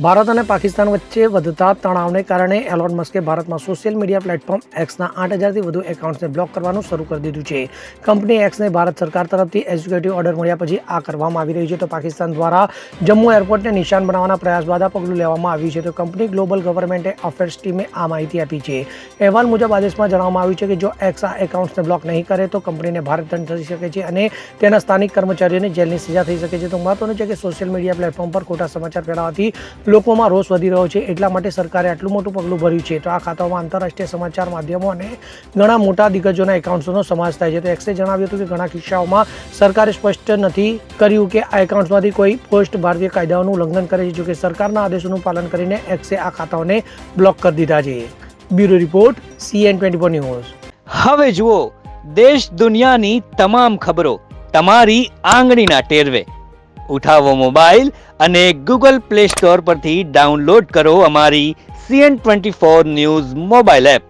ભારત અને પાકિસ્તાન વચ્ચે વધતા તણાવને કારણે એલોન મસ્કે ભારતમાં સોશિયલ મીડિયા પ્લેટફોર્મ એક્સના 8,000થી વધુ એકાઉન્ટ્સને બ્લોક કરવાનું શરૂ કરી દીધું છે. કંપની એક્સને ભારત સરકાર તરફથી એક્ઝિક્યુટિવ ઓર્ડર મળ્યા પછી આ કરવામાં આવી રહ્યું છે. તો પાકિસ્તાન દ્વારા જમ્મુ એરપોર્ટને નિશાન બનાવવાના પ્રયાસ બાદ આ પગલું લેવામાં આવ્યું છે. તો કંપની ગ્લોબલ ગવર્નમેન્ટ અફેર્સ ટીમે આ માહિતી આપી છે. અહેવાલ મુજબ આદેશમાં જણાવવામાં આવ્યું છે કે જો એક્સ આ એકાઉન્ટ્સને બ્લોક નહીં કરે તો કંપનીને ભારે દંડ થઈ શકે છે અને તેના સ્થાનિક કર્મચારીઓને જેલની સજા થઈ શકે છે. તો મહત્વનું છે કે સોશિયલ મીડિયા પ્લેટફોર્મ પર ખોટા સમાચાર ફેલાવવાથી લોકોમાં રોષ વધી રહ્યો છે. એટલા માટે સરકારે આટલું મોટું પગલું ભર્યું છે. તો આ ખાતાઓમાં આંતરરાષ્ટ્રીય સમાચાર માધ્યમો અને ઘણા મોટા દિગ્ગજોના એકાઉન્ટ્સનો સમાવેશ થાય છે. તો એક્સે જણાવ્યું હતું કે ઘણા કિસ્સાઓમાં સરકારે સ્પષ્ટ નથી કર્યું કે આ એકાઉન્ટ્સમાંથી કોઈ પોસ્ટ ભારતીય કાયદાઓનું ઉલ્લંઘન કરે છે. જોકે સરકારના આદેશોનું પાલન કરીને એક્સે આ ખાતાઓને બ્લોક કરી દીધા છે. Bureau report CN24 news. હવે જુઓ દેશ દુનિયાની તમામ ખબરો તમારી આંગળીના ટેરવે. ઉઠાવો મોબાઈલ અને ગૂગલ પ્લે સ્ટોર પરથી ડાઉનલોડ કરો અમારી CN24 ન્યૂઝ મોબાઈલ એપ.